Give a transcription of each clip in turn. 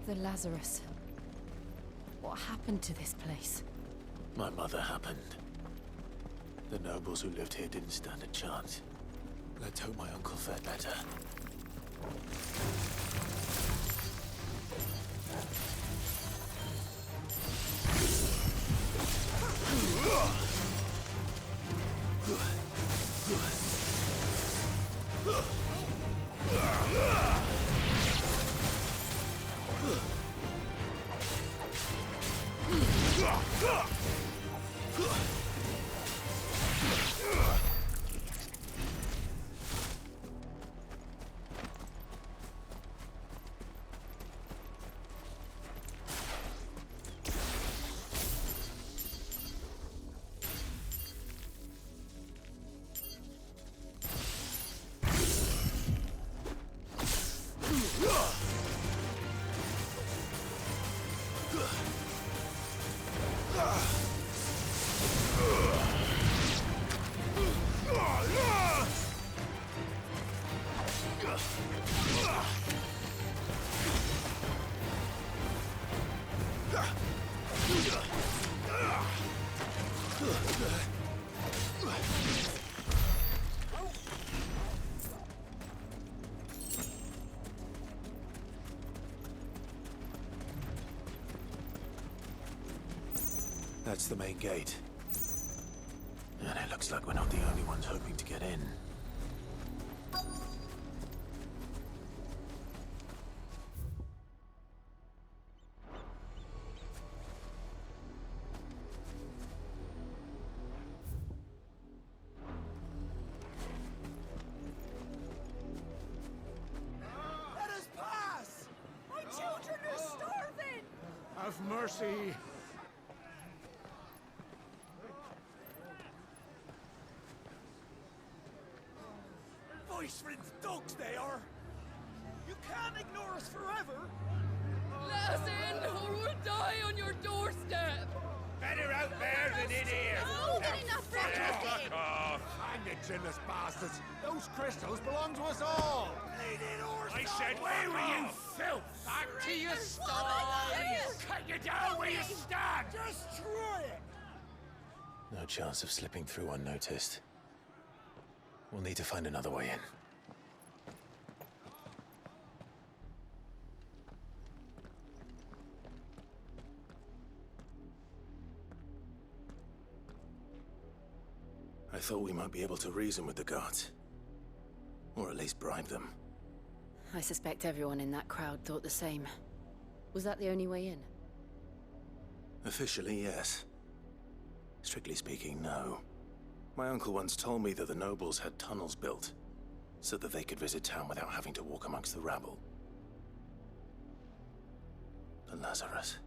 The Lazarus. What happened to this place? My mother happened. The nobles who lived here didn't stand a chance. Let's hope my uncle fared better. That's the main gate. And it looks like we're not the only ones hoping to get in. Let us pass! My children are starving! Have mercy! Voice-rinsed dogs they are! You can't ignore us forever! Let us in, or we'll die on your doorstep! Better out there than in here! Oh, good enough for Fuck off! Hang the chinless bastards! Those crystals belong to us all! Bleeding horse! I said, where were you, filth? Back to your sties! Cut you down where you stand! Just try it! No chance of slipping through unnoticed. We'll need to find another way in. I thought we might be able to reason with the guards. Or at least bribe them. I suspect everyone in that crowd thought the same. Was that the only way in? Officially, yes. Strictly speaking, no. My uncle once told me that the nobles had tunnels built, so that they could visit town without having to walk amongst the rabble. The Lazarus.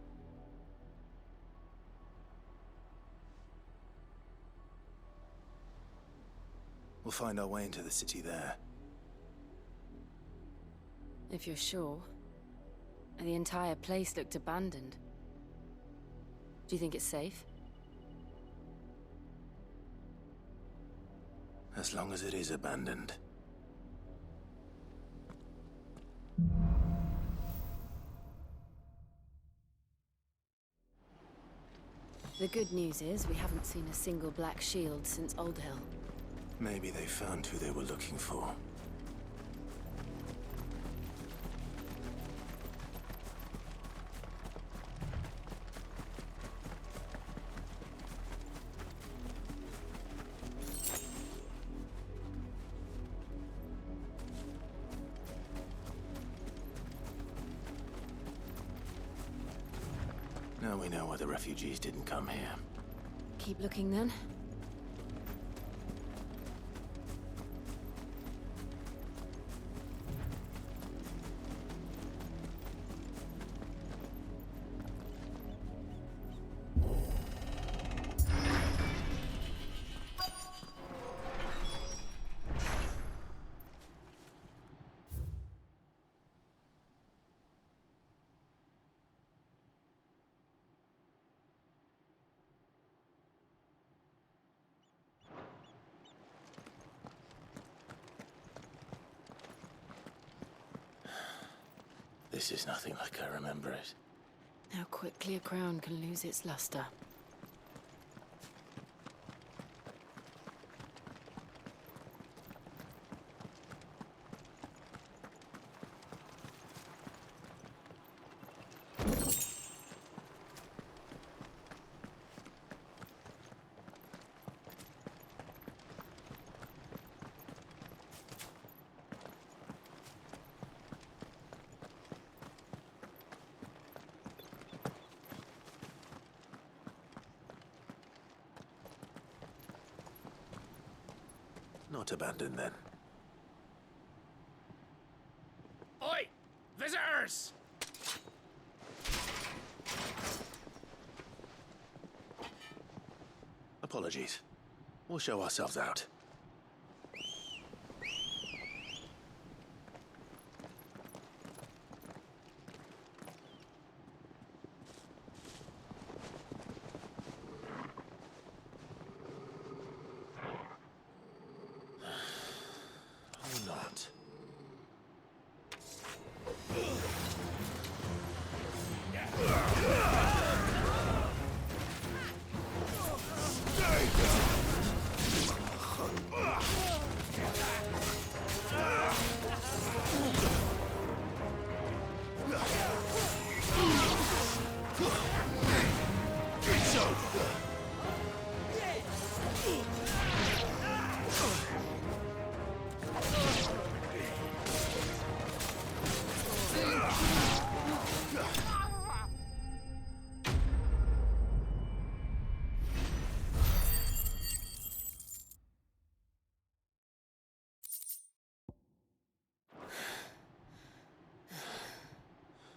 We'll find our way into the city there. If you're sure. The entire place looked abandoned. Do you think it's safe? As long as it is abandoned. The good news is we haven't seen a single black shield since Old Hill. Maybe they found who they were looking for. Now we know why the refugees didn't come here. Keep looking then. This is nothing like I remember it. How quickly a crown can lose its luster. Not abandoned, then. Oi! Visitors! Apologies. We'll show ourselves out. Or not.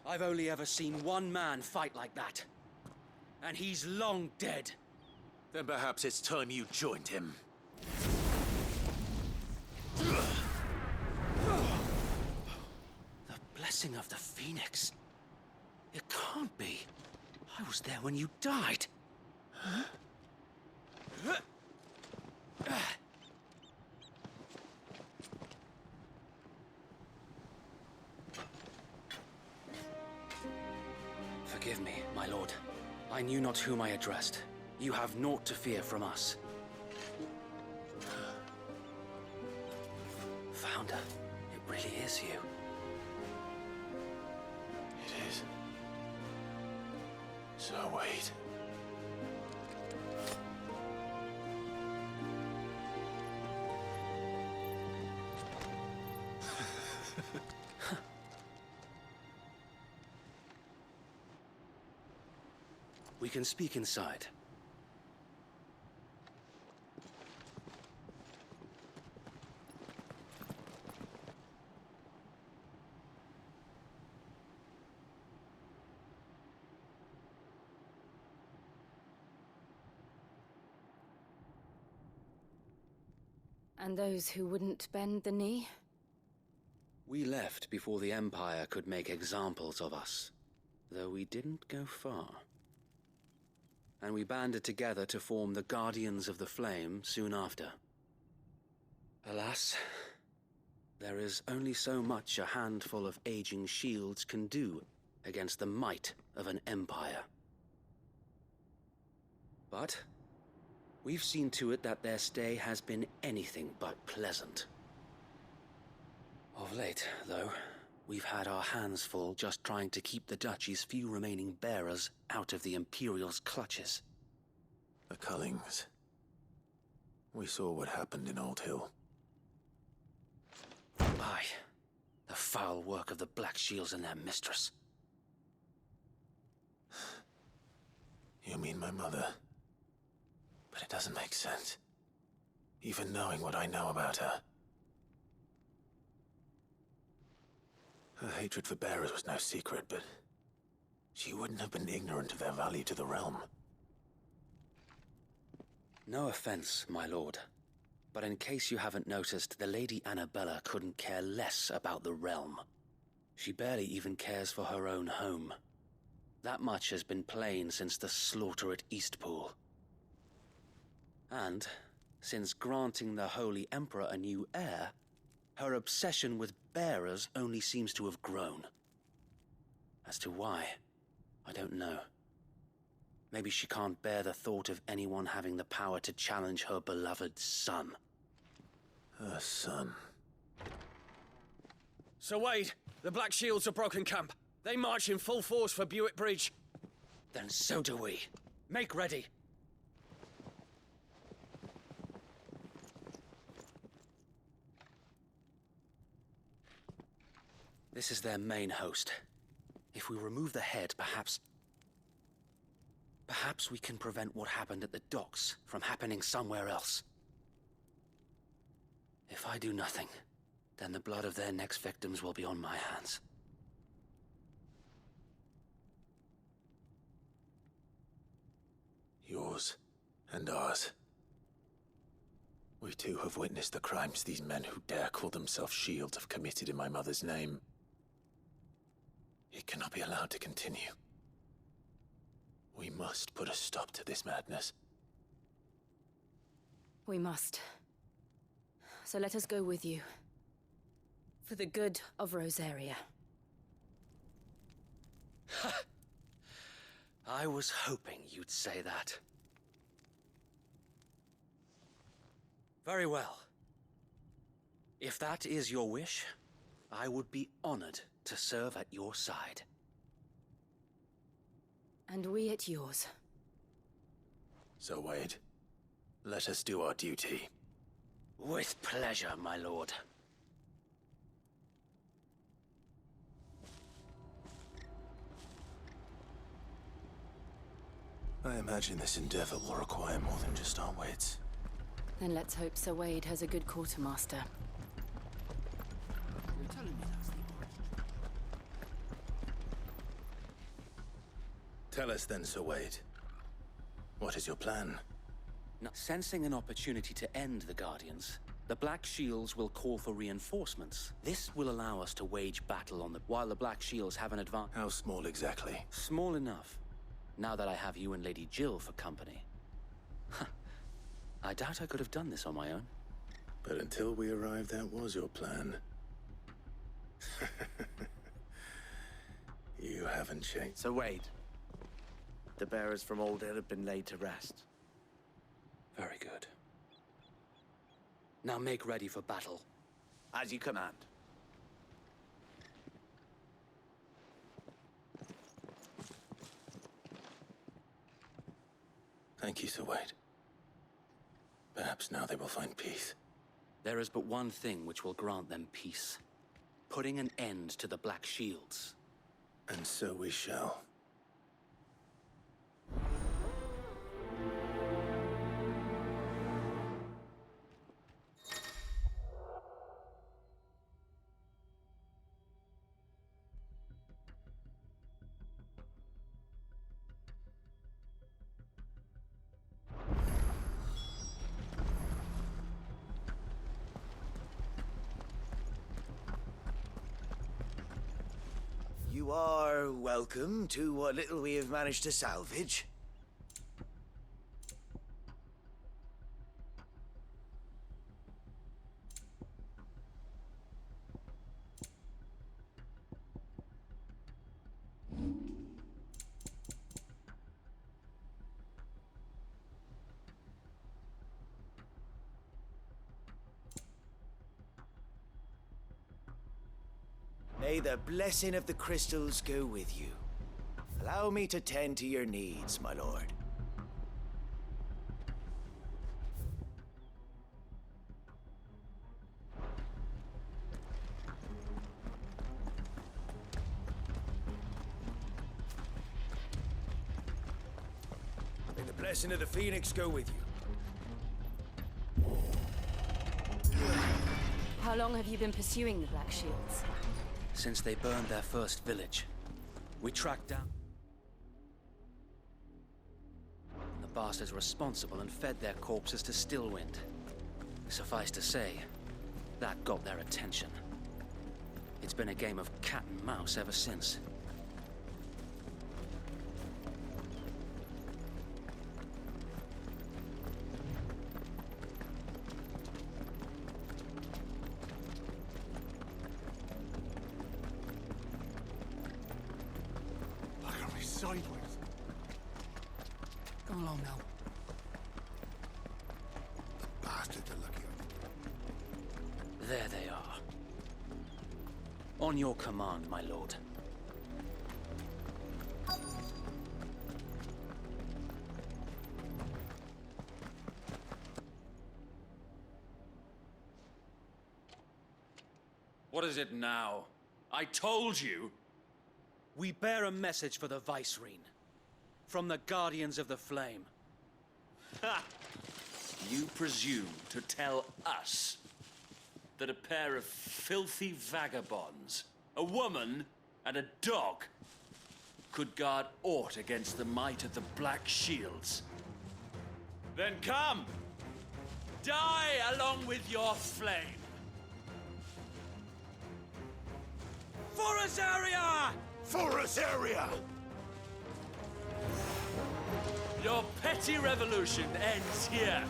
I've only ever seen one man fight like that. And he's long dead. Then perhaps it's time you joined him. The blessing of the Phoenix. It can't be. I was there when you died. Forgive me, my lord. I knew not whom I addressed. You have naught to fear from us. Founder, it really is you. It is. So wait. We can speak inside. And those who wouldn't bend the knee? We left before the Empire could make examples of us, though we didn't go far. And we banded together to form the Guardians of the Flame soon after. Alas, there is only so much a handful of aging shields can do against the might of an empire. But we've seen to it that their stay has been anything but pleasant. Of late, though, we've had our hands full just trying to keep the Duchy's few remaining bearers out of the Imperial's clutches. The Cullings. We saw what happened in Old Hill. Aye, the foul work of the Black Shields and their mistress. You mean my mother? But it doesn't make sense. Even knowing what I know about her. Her hatred for bearers was no secret, but she wouldn't have been ignorant of their value to the realm. No offense, my lord, but in case you haven't noticed, the Lady Annabella couldn't care less about the realm. She barely even cares for her own home. That much has been plain since the slaughter at Eastpool. And, since granting the Holy Emperor a new heir, her obsession with bearers only seems to have grown. As to why, I don't know. Maybe she can't bear the thought of anyone having the power to challenge her beloved son. Her son. Sir Wade, the Black Shields have broken camp. They march in full force for Buick Bridge. Then so do we. Make ready. This is their main host. If we remove the head, perhaps we can prevent what happened at the docks from happening somewhere else. If I do nothing, then the blood of their next victims will be on my hands. Yours and ours. We too have witnessed the crimes these men who dare call themselves shields have committed in my mother's name. It cannot be allowed to continue. We must put a stop to this madness. We must. So let us go with you. For the good of Rosaria. I was hoping you'd say that. Very well. If that is your wish, I would be honored to serve at your side. And we at yours. So, Wade, let us do our duty. With pleasure, my lord. I imagine this endeavor will require more than just our wits. Then let's hope Sir Wade has a good quartermaster. You're telling me that's the origin? Tell us then, Sir Wade. What is your plan? Now, sensing an opportunity to end the Guardians, the Black Shields will call for reinforcements. This will allow us to wage battle on while the Black Shields have an advantage. How small exactly? Small enough. Now that I have you and Lady Jill for company. I doubt I could have done this on my own. But until we arrived, that was your plan. You haven't changed. So Wade, the bearers from Old Hill have been laid to rest. Very good. Now make ready for battle. As you command. Thank you, Sir Wade. Perhaps now they will find peace. There is but one thing which will grant them peace. Putting an end to the Black Shields. And so we shall. You are welcome to what little we have managed to salvage. May the blessing of the crystals go with you. Allow me to tend to your needs, my lord. May the blessing of the Phoenix go with you. How long have you been pursuing the Black Shields? Since they burned their first village, we tracked down the bastards responsible and fed their corpses to Stillwind. Suffice to say, that got their attention. It's been a game of cat and mouse ever since. sideways. Go along now. The bastards are lucky on you. There they are. On your command, my lord. What is it now? I told you! We bear a message for the Vicereine. From the Guardians of the Flame. Ha! You presume to tell us that a pair of filthy vagabonds, a woman and a dog, could guard aught against the might of the Black Shields? Then come! Die along with your flame! For us, area! For us, area! Your petty revolution ends here.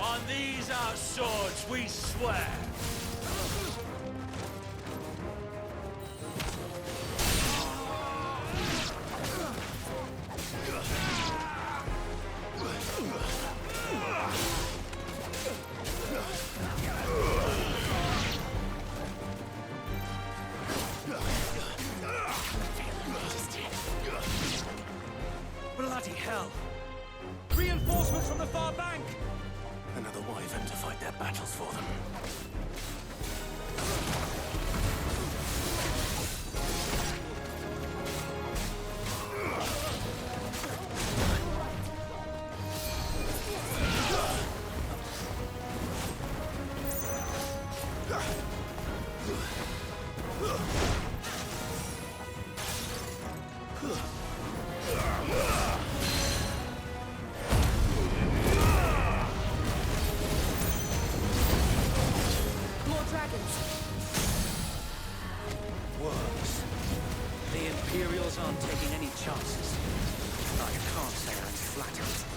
On these our swords we swear. Bloody hell! Reinforcements from the far bank! Another wyvern to fight their battles for them. Works. The Imperials aren't taking any chances. I can't say I'm flattered.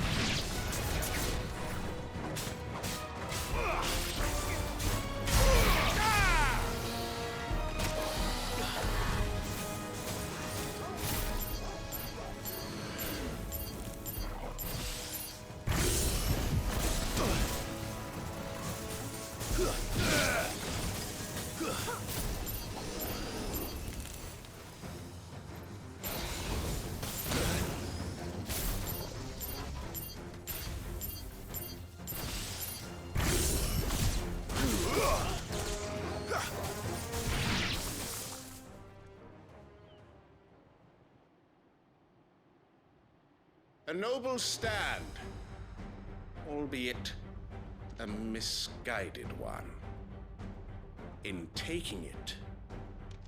A noble stand, albeit a misguided one. In taking it,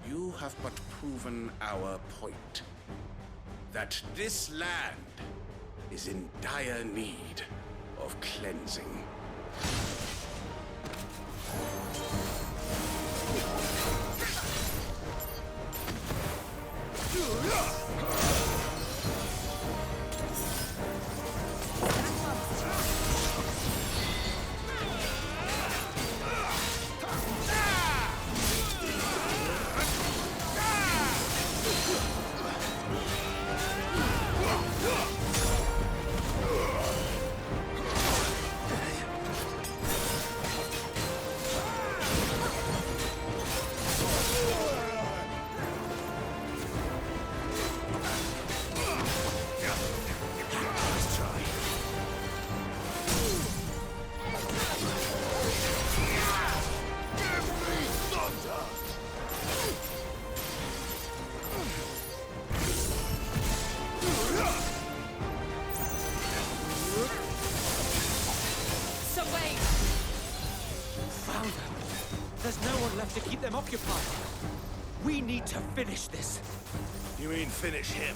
you have but proven our point. That this land is in dire need of cleansing. There's no one left to keep them occupied. We need to finish this. You mean finish him?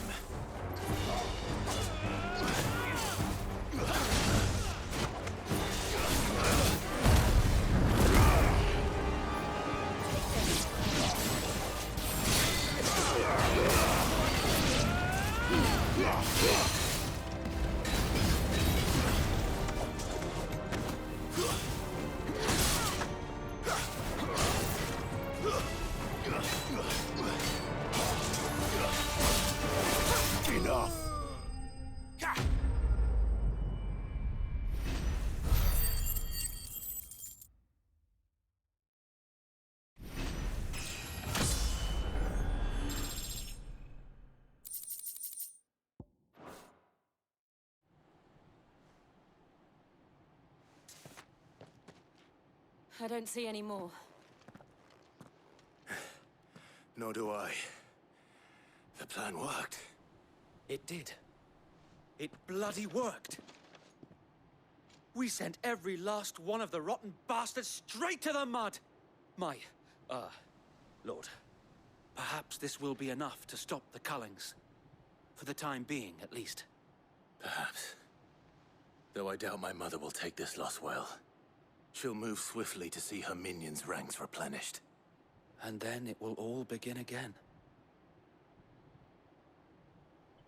Enough! I don't see any more. Nor do I. The plan worked. It did. It bloody worked. We sent every last one of the rotten bastards straight to the mud! My, Lord, perhaps this will be enough to stop the Cullings. For the time being, at least. Perhaps. Though I doubt my mother will take this loss well. She'll move swiftly to see her minions' ranks replenished. And then it will all begin again.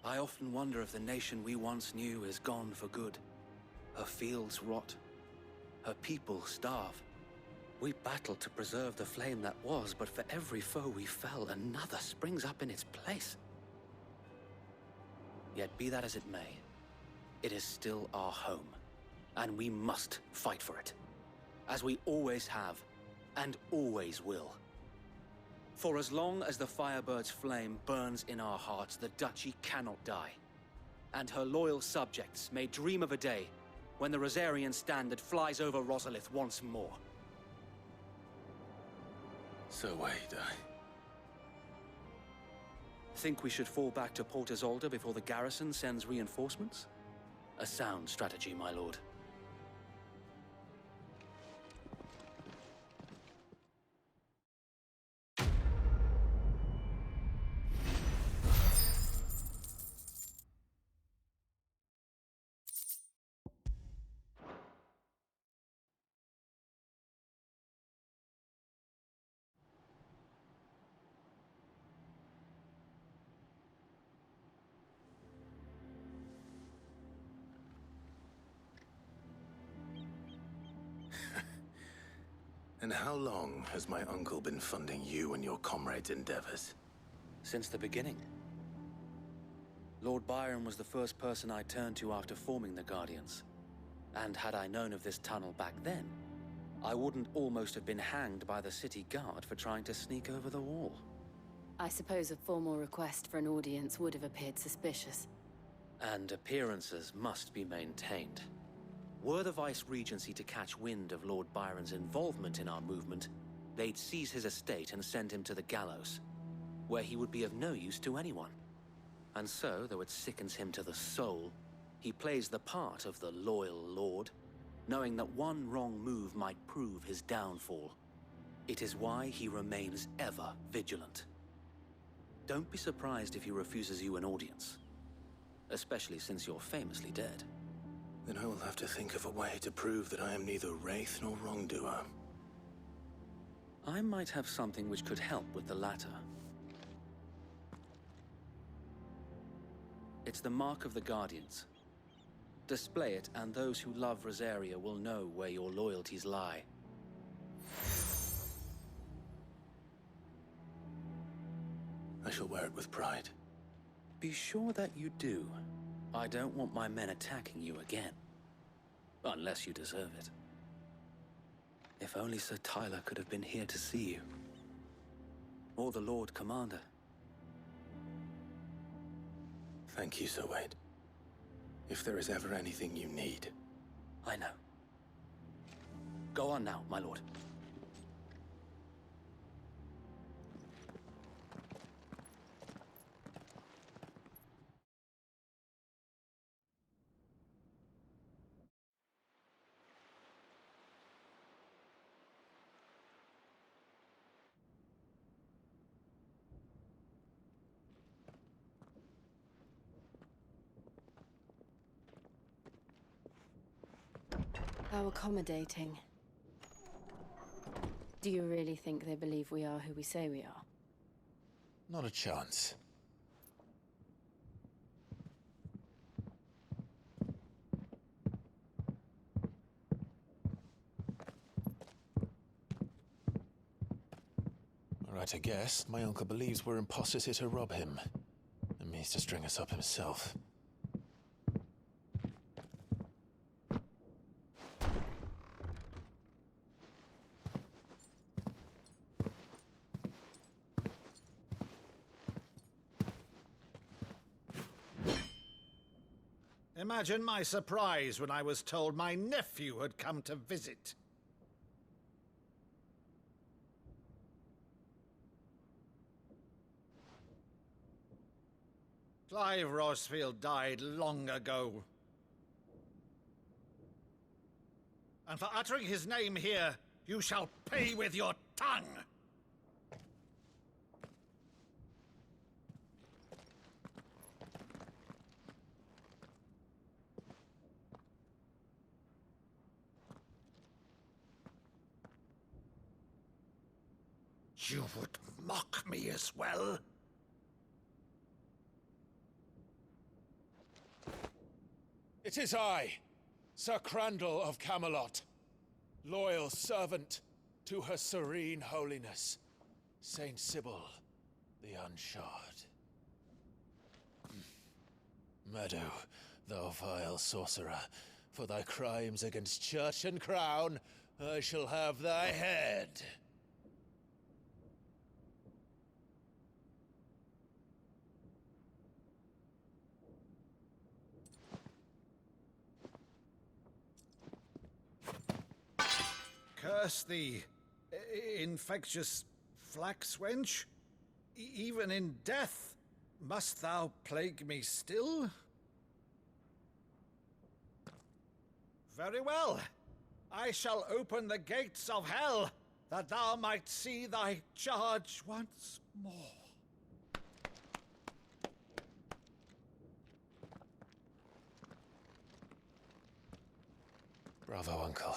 I often wonder if the nation we once knew is gone for good. Her fields rot. Her people starve. We battled to preserve the flame that was, but for every foe we fell, another springs up in its place. Yet be that as it may, it is still our home, and we must fight for it. As we always have, and always will. For as long as the Firebird's flame burns in our hearts, the Duchy cannot die. And her loyal subjects may dream of a day when the Rosarian standard flies over Rosalith once more. So wait, Think we should fall back to Port Isolde before the garrison sends reinforcements? A sound strategy, my lord. And how long has my uncle been funding you and your comrades' endeavors? Since the beginning. Lord Byron was the first person I turned to after forming the Guardians. And had I known of this tunnel back then, I wouldn't almost have been hanged by the city guard for trying to sneak over the wall. I suppose a formal request for an audience would have appeared suspicious. And appearances must be maintained. Were the Vice-Regency to catch wind of Lord Byron's involvement in our movement, they'd seize his estate and send him to the gallows, where he would be of no use to anyone. And so, though it sickens him to the soul, he plays the part of the loyal lord, knowing that one wrong move might prove his downfall. It is why he remains ever vigilant. Don't be surprised if he refuses you an audience, especially since you're famously dead. Then I will have to think of a way to prove that I am neither wraith nor wrongdoer. I might have something which could help with the latter. It's the mark of the Guardians. Display it, and those who love Rosaria will know where your loyalties lie. I shall wear it with pride. Be sure that you do. I don't want my men attacking you again. Unless you deserve it. If only Sir Tyler could have been here to see you. Or the Lord Commander. Thank you, Sir Wade. If there is ever anything you need. I know. Go on now, my lord. How accommodating. Do you really think they believe we are who we say we are? Not a chance. Right, I guess. My uncle believes we're imposters here to rob him. A mere needs to string us up himself. Imagine my surprise when I was told my nephew had come to visit. Clive Rosfield died long ago. And for uttering his name here, you shall pay with your tongue! You would mock me as well? It is I, Sir Crandall of Camelot, loyal servant to Her Serene Holiness, Saint Sybil the Unshod. Meadow, thou vile sorcerer, for thy crimes against church and crown, I shall have thy head. Curse thee, infectious flax wench. Even in death, must thou plague me still? Very well. I shall open the gates of hell, that thou might see thy charge once more. Bravo, Uncle.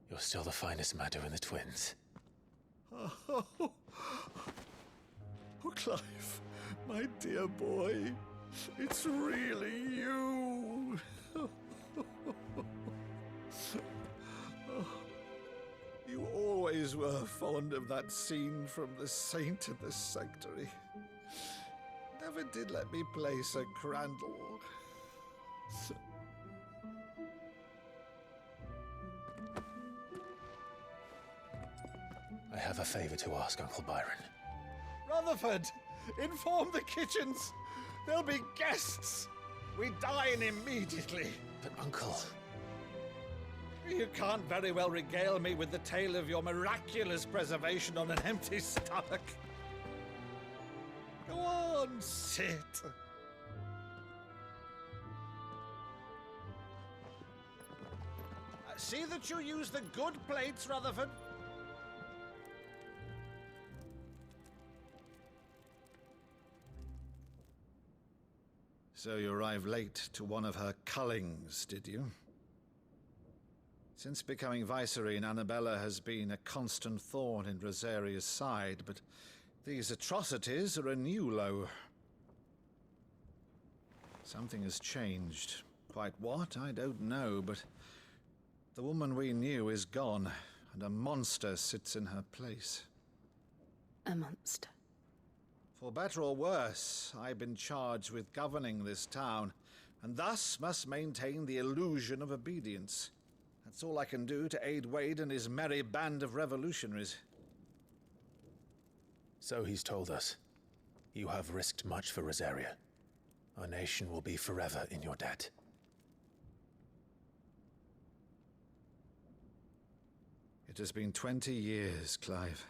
You're still the finest Meadow in the twins. Oh, Clive, my dear boy, it's really you. You always were fond of that scene from The Saint in the Sanctuary. Never did let me play Sir Crandall. I have a favor to ask, Uncle Byron. Rutherford, inform the kitchens. There'll be guests. We dine immediately. But, Uncle... You can't very well regale me with the tale of your miraculous preservation on an empty stomach. Go on, sit. See that you use the good plates, Rutherford. So you arrived late to one of her cullings, did you? Since becoming Vicereine, Annabella has been a constant thorn in Rosaria's side, but these atrocities are a new low. Something has changed. Quite what, I don't know, but the woman we knew is gone, and a monster sits in her place. A monster? For better or worse, I've been charged with governing this town, and thus must maintain the illusion of obedience. That's all I can do to aid Wade and his merry band of revolutionaries. So he's told us. You have risked much for Rosaria. Our nation will be forever in your debt. It has been 20 years, Clive.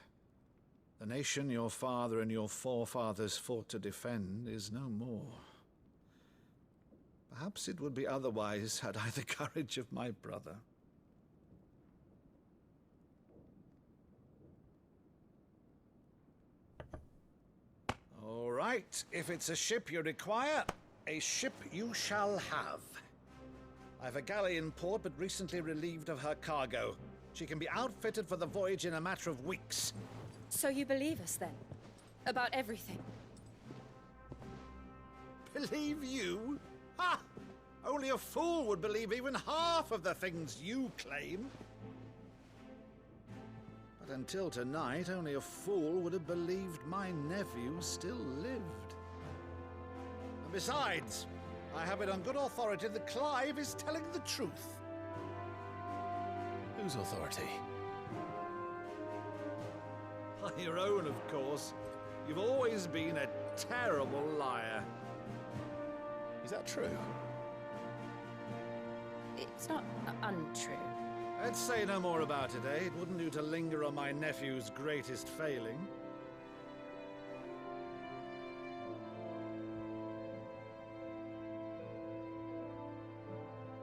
The nation your father and your forefathers fought to defend is no more. Perhaps it would be otherwise had I the courage of my brother. All right, if it's a ship you require, a ship you shall have. I've a galley in port, but recently relieved of her cargo. She can be outfitted for the voyage in a matter of weeks. So you believe us, then? About everything? Believe you? Ha! Only a fool would believe even half of the things you claim. But until tonight, only a fool would have believed my nephew still lived. Besides, I have it on good authority that Clive is telling the truth. Whose authority? Your own, of course. You've always been a terrible liar. Is that true? It's not untrue. Let's say no more about it, eh? It wouldn't do to linger on my nephew's greatest failing.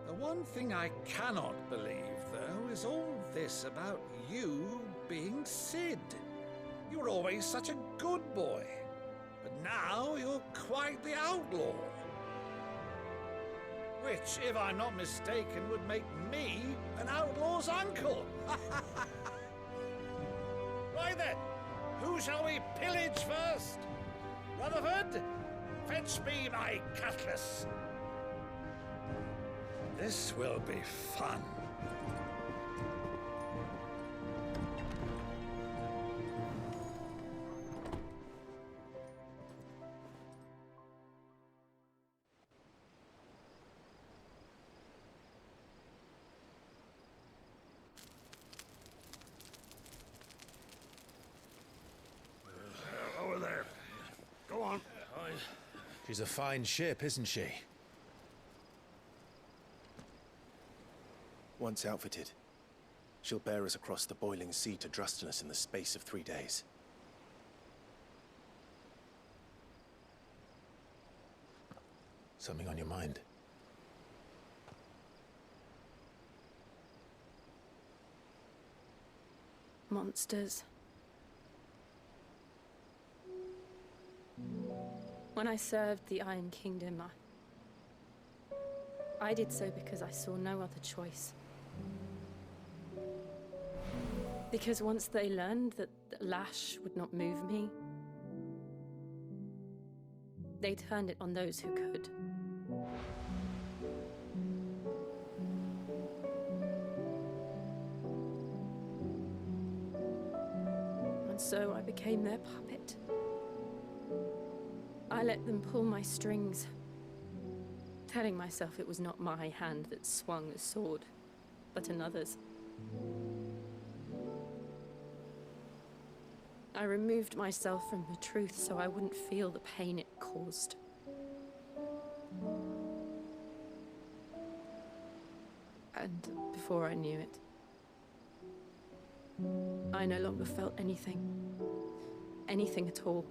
The one thing I cannot believe, though, is all this about you being Sid. You were always such a good boy, but now you're quite the outlaw. Which, if I'm not mistaken, would make me an outlaw's uncle. Right then, who shall we pillage first? Rutherford, fetch me my cutlass. This will be fun. Over there. Go on. She's a fine ship, isn't she? Once outfitted, she'll bear us across the boiling sea to Drustinus in the space of 3 days. Something on your mind? Monsters. When I served the Iron Kingdom, I did so because I saw no other choice. Because once they learned that the lash would not move me, they turned it on those who could. And so I became their puppet. I let them pull my strings, telling myself it was not my hand that swung a sword, but another's. I removed myself from the truth so I wouldn't feel the pain it caused. And before I knew it, I no longer felt anything. Anything at all.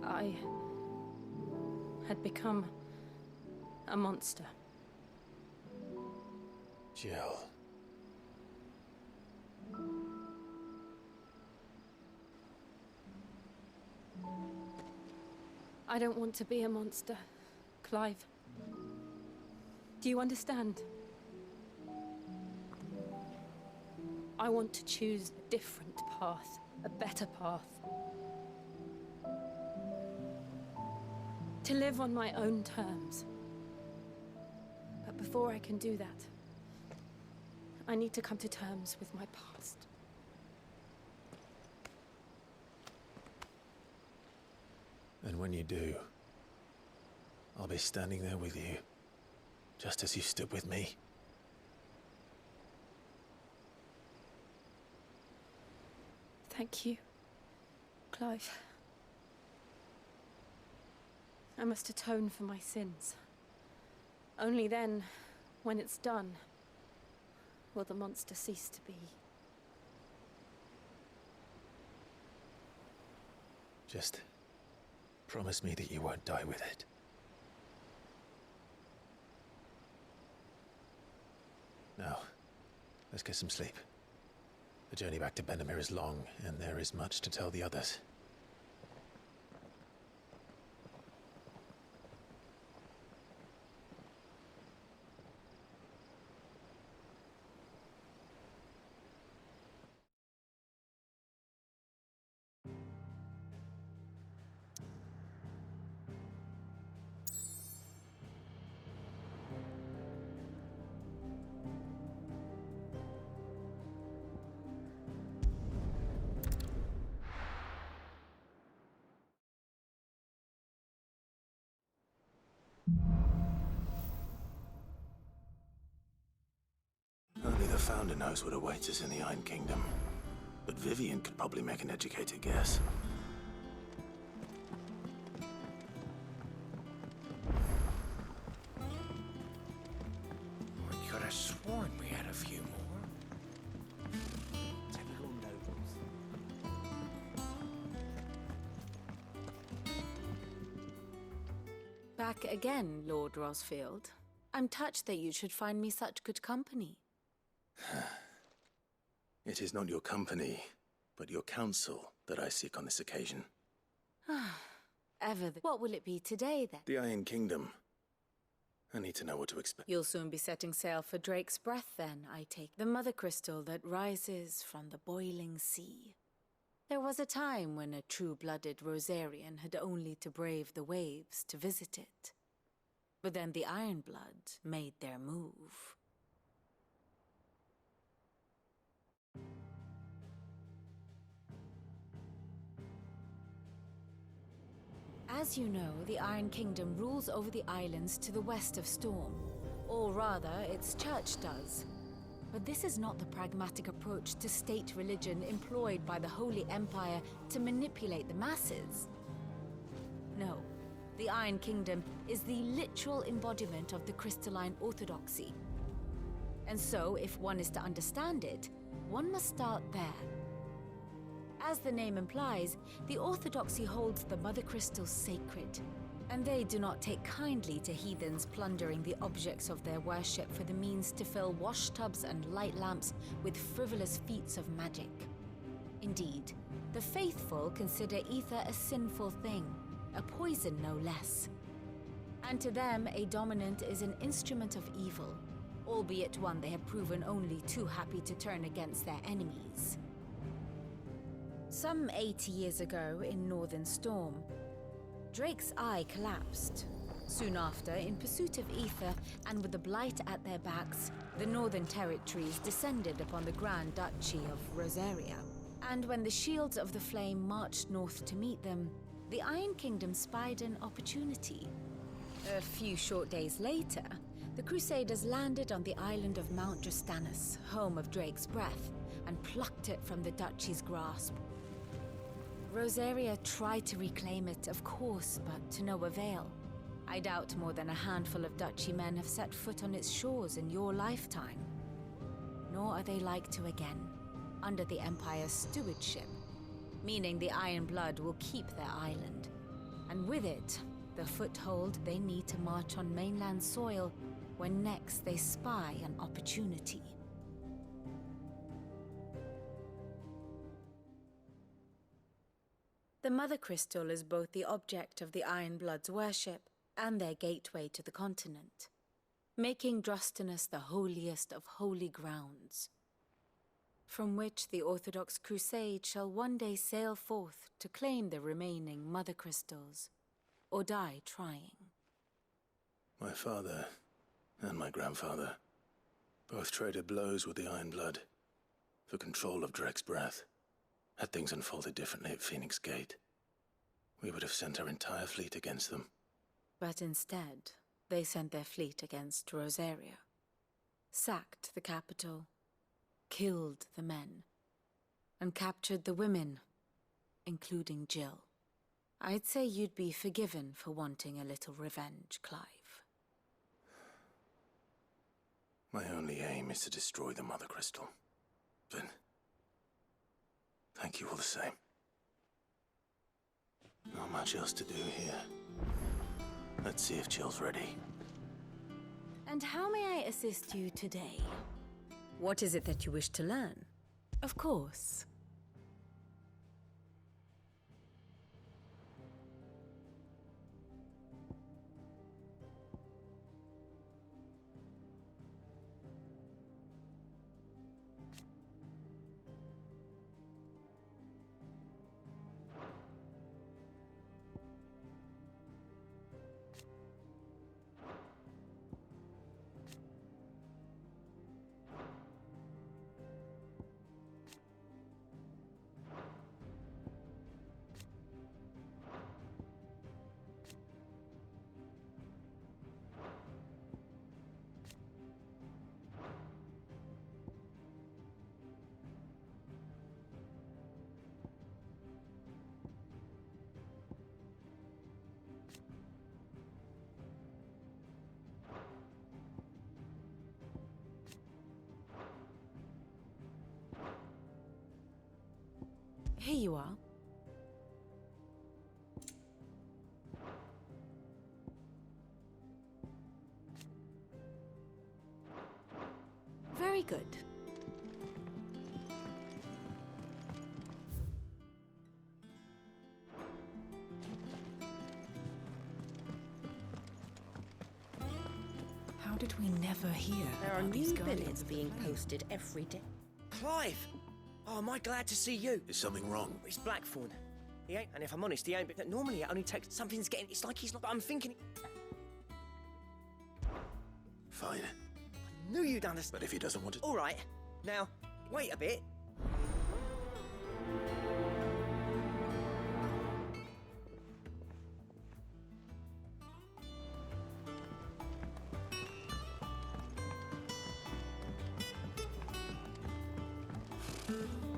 I had become a monster. Jill. I don't want to be a monster, Clive. Do you understand? I want to choose a different path, a better path. To live on my own terms. But before I can do that, I need to come to terms with my past. And when you do, I'll be standing there with you, just as you stood with me. Thank you, Clive. I must atone for my sins. Only then, when it's done, will the monster cease to be. Just promise me that you won't die with it. Now, let's get some sleep. The journey back to Benamir is long, and there is much to tell the others. founder knows what awaits us in the Iron Kingdom. But Vivian could probably make an educated guess. We could have sworn we had a few more. Typical nobles. Back again, Lord Rosfield. I'm touched that you should find me such good company. It is not your company, but your counsel that I seek on this occasion. What will it be today, then? The Iron Kingdom. I need to know what to expect. You'll soon be setting sail for Drake's Breath, then, I take. The mother crystal that rises from the boiling sea. There was a time when a true-blooded Rosarian had only to brave the waves to visit it. But then the Ironblood made their move. As you know, the Iron Kingdom rules over the islands to the west of Storm. Or rather, its church does. But this is not the pragmatic approach to state religion employed by the Holy Empire to manipulate the masses. No, the Iron Kingdom is the literal embodiment of the crystalline orthodoxy. And so, if one is to understand it, one must start there. As the name implies, the Orthodoxy holds the Mother Crystals sacred, and they do not take kindly to heathens plundering the objects of their worship for the means to fill washtubs and light lamps with frivolous feats of magic. Indeed, the faithful consider ether a sinful thing, a poison no less. And to them, a dominant is an instrument of evil, albeit one they have proven only too happy to turn against their enemies. Some 80 years ago, in Northern Storm, Drake's eye collapsed. Soon after, in pursuit of ether and with the Blight at their backs, the Northern Territories descended upon the Grand Duchy of Rosaria. And when the Shields of the Flame marched north to meet them, the Iron Kingdom spied an opportunity. A few short days later, the Crusaders landed on the island of Mount Justanus, home of Drake's Breath, and plucked it from the Duchy's grasp. Rosaria tried to reclaim it, of course, but to no avail. I doubt more than a handful of Duchy men have set foot on its shores in your lifetime. Nor are they like to again, under the Empire's stewardship, meaning the Iron Blood will keep their island. And with it, the foothold they need to march on mainland soil when next they spy an opportunity. The Mother Crystal is both the object of the Iron Blood's worship and their gateway to the continent, making Drustanus the holiest of holy grounds, from which the Orthodox Crusade shall one day sail forth to claim the remaining Mother Crystals, or die trying. My father and my grandfather both traded blows with the Iron Blood for control of Drake's Breath. Had things unfolded differently at Phoenix Gate, we would have sent our entire fleet against them. But instead, they sent their fleet against Rosaria, sacked the capital, killed the men, and captured the women, including Jill. I'd say you'd be forgiven for wanting a little revenge, Clive. My only aim is to destroy the Mother Crystal. But thank you all the same. Not much else to do here. Let's see if Jill's ready. And how may I assist you today? What is it that you wish to learn? Of course. Here you are. Very good. How did we never hear There are about these new guardians billets of the being flame? posted every day. Clive! Oh, am I glad to see you? Is something wrong? It's Blackthorn. He ain't, and if I'm honest, he ain't. But normally it only takes something's getting. It's like he's not. I'm thinking. Fine. I knew you'd understand. But if he doesn't want it... All right. Now, wait a bit.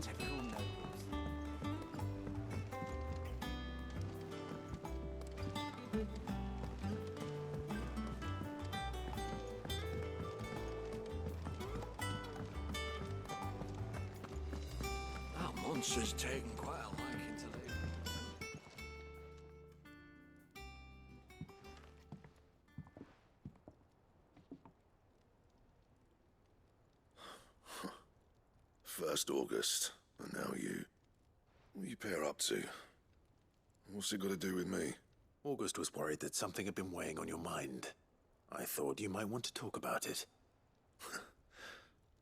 Typical nobles. That monster's taken quite a liking to live. First August, and now you. What are you pair up to? What's it got to do with me? August was worried that something had been weighing on your mind. I thought you might want to talk about it.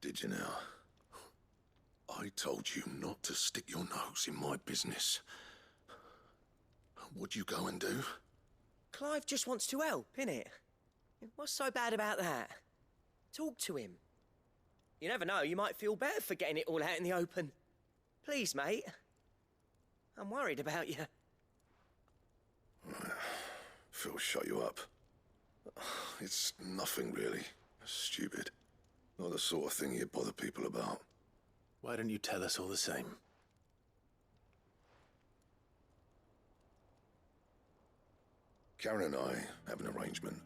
Did you now? I told you not to stick your nose in my business. What'd you go and do? Clive just wants to help, innit? What's so bad about that? Talk to him. You never know, you might feel better for getting it all out in the open. Please, mate. I'm worried about you. Phil, shut you up. It's nothing really. Stupid. Not the sort of thing you bother people about. Why don't you tell us all the same? Karen and I have an arrangement.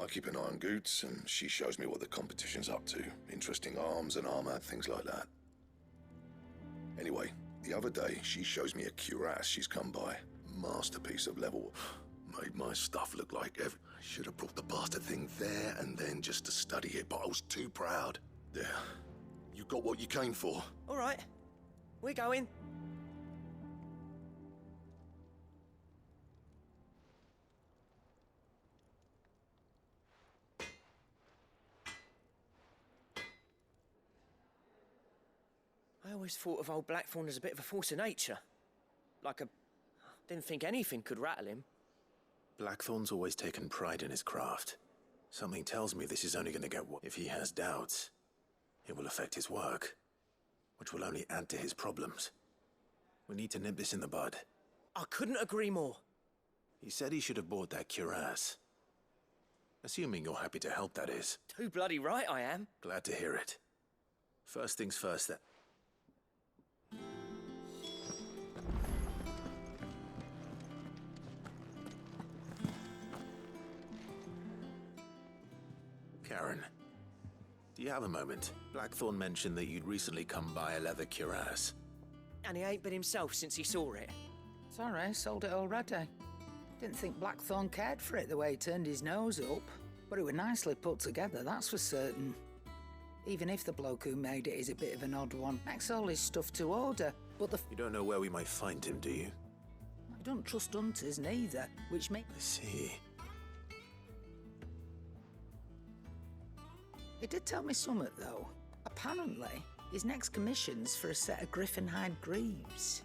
I keep an eye on Goots, and she shows me what the competition's up to. Interesting arms and armor, things like that. Anyway, the other day, she shows me a cuirass she's come by. Masterpiece of level. Made my stuff look like I should have brought the bastard thing there and then just to study it, but I was too proud. There. You got what you came for. All right. We're going. I always thought of old Blackthorn as a bit of a force of nature. Like a... Didn't think anything could rattle him. Blackthorn's always taken pride in his craft. Something tells me this is only going to get worse. If he has doubts, it will affect his work, which will only add to his problems. We need to nip this in the bud. I couldn't agree more. He said he should have bought that cuirass. Assuming you're happy to help, that is. Too bloody right I am. Glad to hear it. First things first, then. Karen, do you have a moment? Blackthorn mentioned that you'd recently come by a leather cuirass. And he ain't been himself since he saw it. Sorry, sold it already. Didn't think Blackthorn cared for it the way he turned his nose up. But it was nicely put together, that's for certain. Even if the bloke who made it is a bit of an odd one. Makes all his stuff to order, but the... You don't know where we might find him, do you? I don't trust hunters neither, which makes... I see. He did tell me something, though. Apparently, his next commission's for a set of griffin-hide greaves.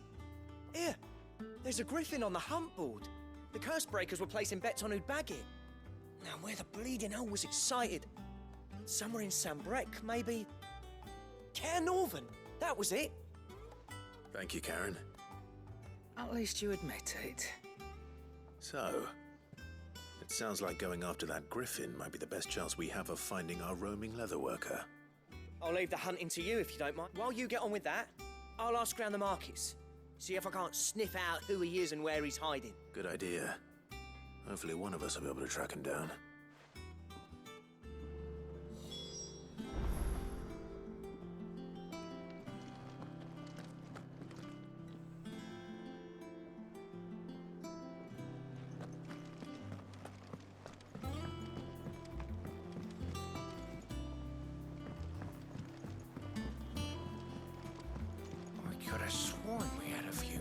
Here, there's a griffin on the hunt board. The curse breakers were placing bets on who'd bag it. Now, where the bleeding hell was excited? Somewhere in Sambrec, maybe? Care Northern, that was it. Thank you, Karen. At least you admit it. So, it sounds like going after that griffin might be the best chance we have of finding our roaming leatherworker. I'll leave the hunting to you if you don't mind. While you get on with that, I'll ask around the markets. See if I can't sniff out who he is and where he's hiding. Good idea. Hopefully one of us will be able to track him down. sworn we had a few more.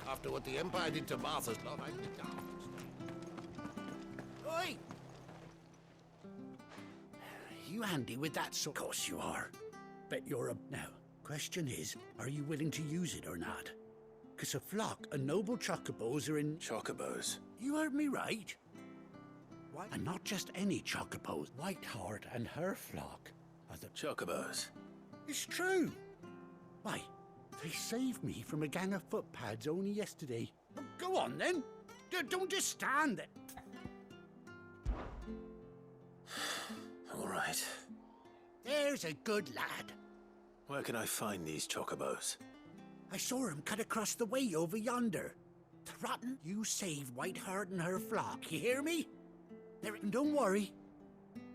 After what the Empire did to Martha's love, I did down. Oi! You handy with that sort? Of course you are. Bet you're a... Now, question is, are you willing to use it or not? 'Cause a flock of noble chocobos are in... Chocobos? You heard me right. What? And not just any chocobos. Whiteheart and her flock are the... Chocobos? It's true. Why, they saved me from a gang of footpads only yesterday. Well, go on then. Don't just stand there. All right. There's a good lad. Where can I find these chocobos? I saw him cut across the way over yonder. Rotten, you saved Whiteheart and her flock. You hear me? There, don't worry.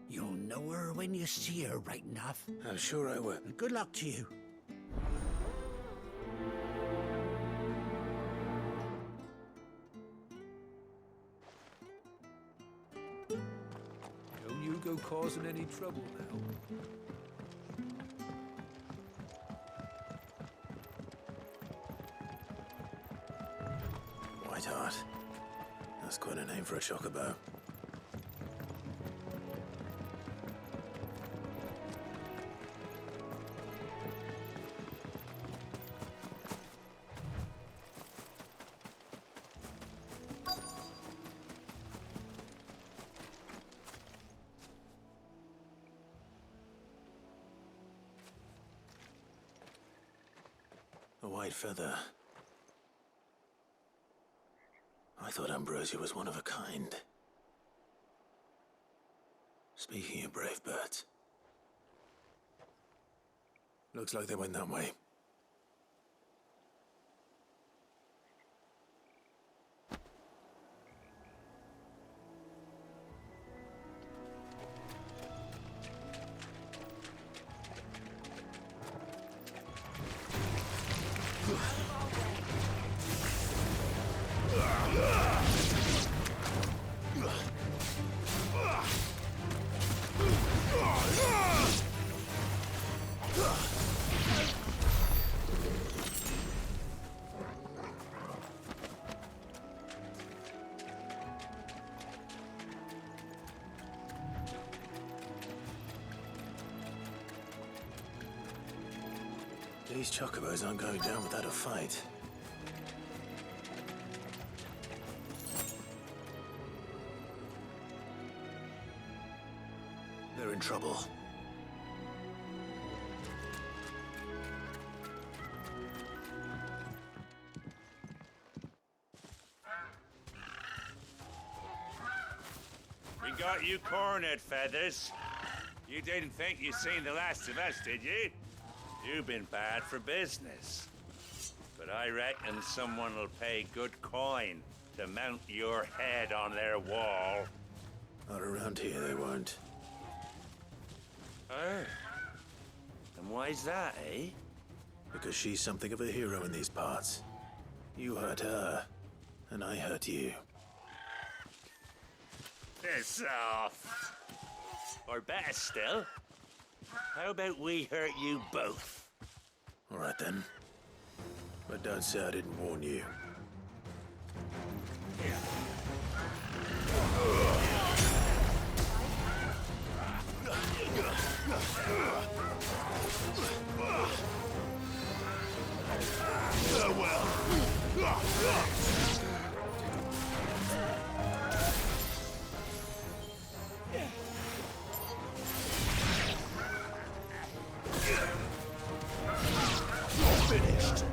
You'll know her when you see her, right enough. I'm sure I will. And good luck to you. Don't you go causing any trouble now. Whiteheart. That's quite a name for a chocobo. A white feather. I thought Ambrosia was one of a kind. Speaking of brave birds. Looks like they went that way. These chocobos aren't going down without a fight. They're in trouble. We got you cornered, Feathers. You didn't think you'd seen the last of us, did you? You've been bad for business. But I reckon someone will pay good coin to mount your head on their wall. Not around here, they won't. Oh. And why's that, eh? Because she's something of a hero in these parts. You hurt her, and I hurt you. Piss off. Or better still, how about we hurt you both? All right then. But don't say I didn't warn you. Farewell. Finished.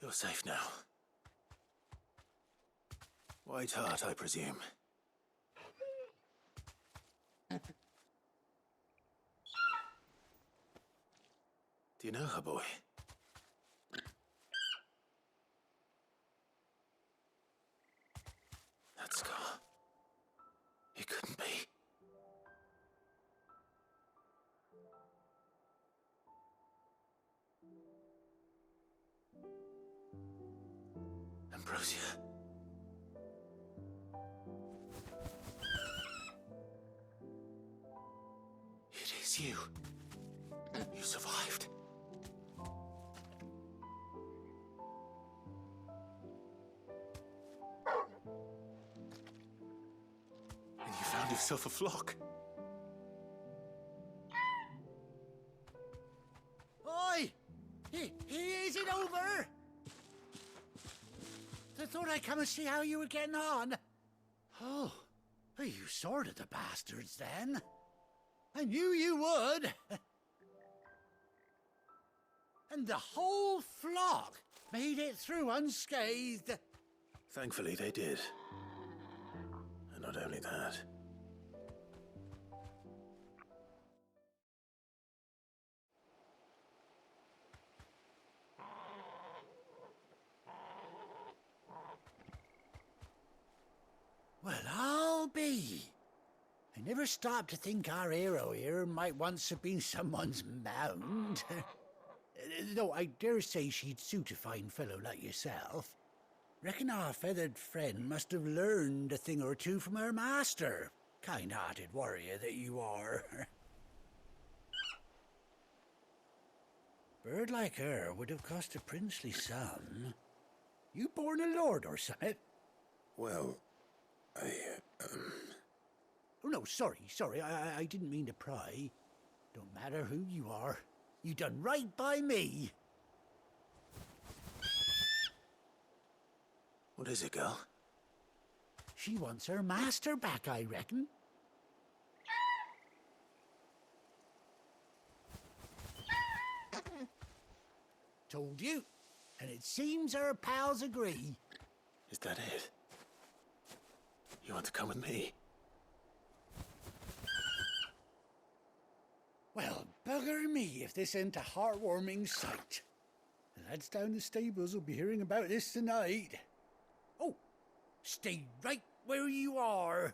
You're safe now. White Heart, I presume. Do you know her, boy? That scar. It couldn't be. Ambrosia. It is you. You survived. And you found yourself a flock. Oi! Is it over? I thought I'd come and see how you were getting on. Oh, you sorted the bastards then. I knew you would. And the whole flock made it through unscathed. Thankfully, they did. And not only that. Well, I'll be. I never stopped to think our hero here might once have been someone's mount. Though I dare say she'd suit a fine fellow like yourself. Reckon our feathered friend must have learned a thing or two from her master. Kind-hearted warrior that you are. Bird like her would have cost a princely sum. You born a lord or something? Well, Oh, no, sorry. I didn't mean to pry. Don't matter who you are. You done right by me. What is it, girl? She wants her master back, I reckon. Told you. And it seems our pals agree. Is that it? You want to come with me? Well, bugger me if this ain't a heartwarming sight. The lads down the stables will be hearing about this tonight. Oh, stay right where you are.